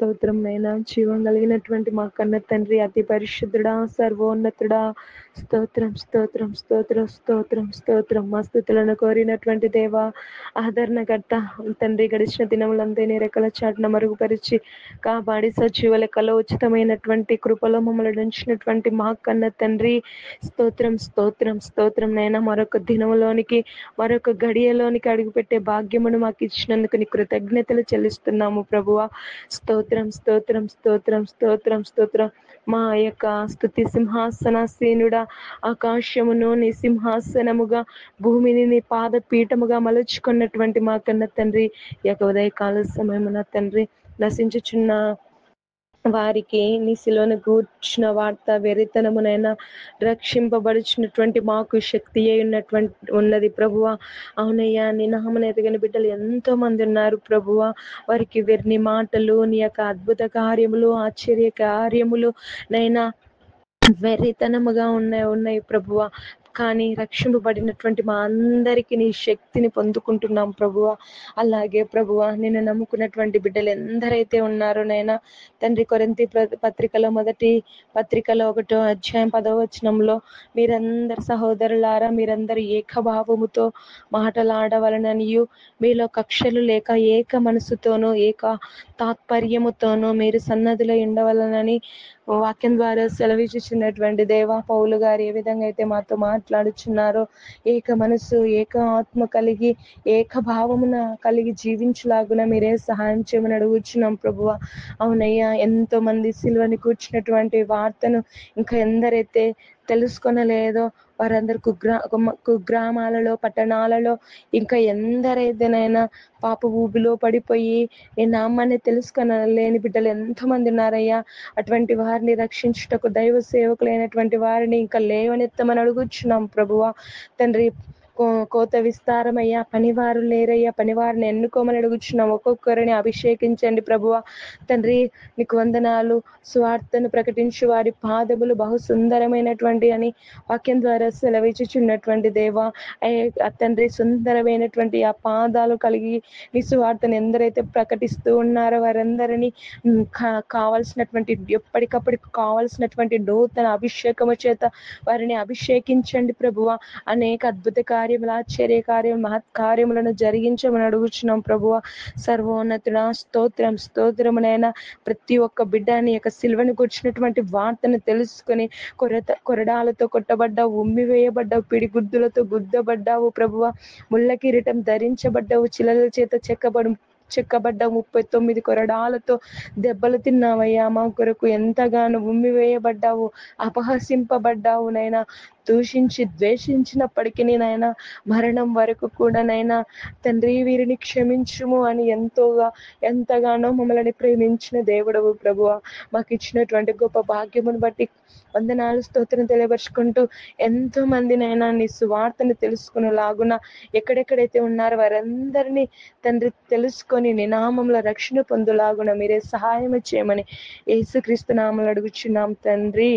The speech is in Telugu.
స్తోత్రం నైనా. జీవం కలిగినటువంటి మా కన్న తండ్రి, అతి పరిశుద్ధుడా, సర్వోన్నతుడా, స్తోత్రం స్తోత్రం స్తోత్రం స్తోత్రం స్తోత్రం. మా స్థుతులను కోరినటువంటి దేవా, ఆదరణకర్త తండ్రి, గడిచిన దినములంతా నీ రెక్కల చాటున మరుగుపరిచి కాపాడి సజీవ లెక్కలో ఉచితమైనటువంటి కృపలో మమ్మల్ని ఉంచినటువంటి మా కన్న తండ్రి, స్తోత్రం స్తోత్రం స్తోత్రం నైనా. మరొక దినములోనికి, మరొక గడియలోనికి అడుగుపెట్టే భాగ్యమును మాకు ఇచ్చినందుకు నీ కృతజ్ఞతలు చెల్లిస్తున్నాము ప్రభువా. స్తోత్రం స్తోత్రం స్తోత్రం స్తోత్రం స్తోత్రం. మా యొక్క స్తుతి సింహాసనాసీనుడా, ఆకాశమును నీ సింహాసనముగా, భూమిని నీ పాదపీఠముగా మలుచుకున్నటువంటి మా కన్న తండ్రి, ఈ యొక్క ఉదయకాల సమయమున తండ్రి, నశించుచున్న వారికి నీ శిలువను గూర్చిన వార్త వెరితనమునైనా రక్షింపబడుచున్నటువంటి మాకు శక్తి ఉన్నది ప్రభువా. అవునయ్యా, నీ నామమున ఎదగని బిడ్డలు ఎంతో మంది ఉన్నారు ప్రభువా. వారికి నీ మాటలు, నీ యొక్క అద్భుత కార్యములు, ఆశ్చర్య కార్యములు నైనా వెర్రితనముగా ఉన్నాయి ప్రభువా. కానీ రక్షింపబడినటువంటి మా అందరికీ నీ శక్తిని పొందుకుంటున్నాం ప్రభువా. అలాగే ప్రభువా, నేను నమ్ముకున్నటువంటి బిడ్డలు ఎందరైతే ఉన్నారో నైనా తండ్రి, కొరింథీ పత్రికలో మొదటి పత్రికలో 1వ అధ్యాయం 10వ వచనంలో, మీరందరు సహోదరులారా, మీరందరూ ఏకభావముతో మాటలాడవలననియు, మీలో కక్షలు లేక ఏక మనసుతోనూ ఏక తాత్పర్యముతోనూ మీరు సన్నద్ధులై ఉండవలనని వాక్యం ద్వారా సెలవిచ్చుచున్నటువంటి దేవా, పౌలు గారు ఏ విధంగా అయితే మాతో మాట్లాడుచున్నారో, ఏక మనసు, ఏక ఆత్మ కలిగి, ఏక భావమున కలిగి జీవించులాగున మీరే సహాయం చేయమని అడుగుచున్నాం ప్రభువా. అవునయ్యా, ఎంతో మంది సిలువని కూర్చున్నటువంటి వార్తను ఇంకా ఎందరైతే తెలుసుకొనలేదో వారందరూ కుగ్రామాలలో, పట్టణాలలో, ఇంకా ఎందరైతేనైనా పాప ఊబిలో పడిపోయి ఈ నామాన్ని తెలుసుకొనలేని బిడ్డలు ఎంతోమంది ఉన్నారయ్యా. అటువంటి వారిని రక్షించుటకు దైవ సేవకులైనటువంటి వారిని ఇంకా లేవనెత్తమని అడుగుచున్నాం ప్రభువా. తండ్రి, కోత విస్తారమయ్యా, పనివారు లేరయ్యా, పనివారిని ఎన్నుకోమని అడుగుచున్నాం. ఒక్కొక్కరిని అభిషేకించండి ప్రభువా. తండ్రి, నీకు వందనాలు. స్వార్థను ప్రకటించు వారి పాదములు బహు సుందరమైనటువంటి అని వాక్యం ద్వారా సెలవిచ్చుచున్నటువంటి దేవా, తండ్రి, సుందరమైనటువంటి ఆ పాదాలు కలిగి నీ సువార్తను ఎందరైతే ప్రకటిస్తూ ఉన్నారో వారందరినీ కావాల్సినటువంటి, ఎప్పటికప్పుడు కావాల్సినటువంటి నూతన అభిషేకము చేత వారిని అభిషేకించండి ప్రభువా. అనేక అద్భుత కార్యములు, ఆశ్చర్య కార్యములు, మహత్ కార్యములను జరిగించమని అడుగుచున్నాం ప్రభువా. సర్వోన్నతుడా, స్తోత్రం స్తోత్రమునైనా. ప్రతి ఒక్క బిడ్డని యొక్క సిలువను కూర్చున్నటువంటి వార్తను తెలుసుకొని కొరడాలతో కొట్టబడ్డావు, ఉమ్మివేయబడ్డావు, పిడిగుద్దులతో గుద్దబడ్డావు ప్రభువా. ముళ్ళ కిరీటం ధరించబడ్డావు, చిలల చేత చెక్కబడ్డావు, 39 కొరడాలతో దెబ్బలు తిన్నావయ్యా. మా కొరకు ఎంతగానో ఉమ్మివేయబడ్డావు, అపహసింపబడ్డావు నైనా. దూషించి ద్వేషించినప్పటికీ నైనా, మరణం వరకు కూడా నైనా తండ్రి, వీరిని క్షమించుము అని ఎంతగానో మమ్మల్ని ప్రేమించిన దేవుడవు ప్రభువా. మాకు ఇచ్చినటువంటి గొప్ప భాగ్యమును బట్టి వందనాలు, స్తోత్రం తెలియపరుచుకుంటూ, ఎంతో మందినైనా నీ సువార్తను తెలుసుకుని లాగున ఎక్కడెక్కడైతే ఉన్నారో వారందరినీ తండ్రి తెలుసుకొని నీ నామంలో రక్షణ పొందులాగున మీరే సహాయం చేయమని యేసుక్రీస్తు నామములో అడుగుచున్నాం తండ్రి.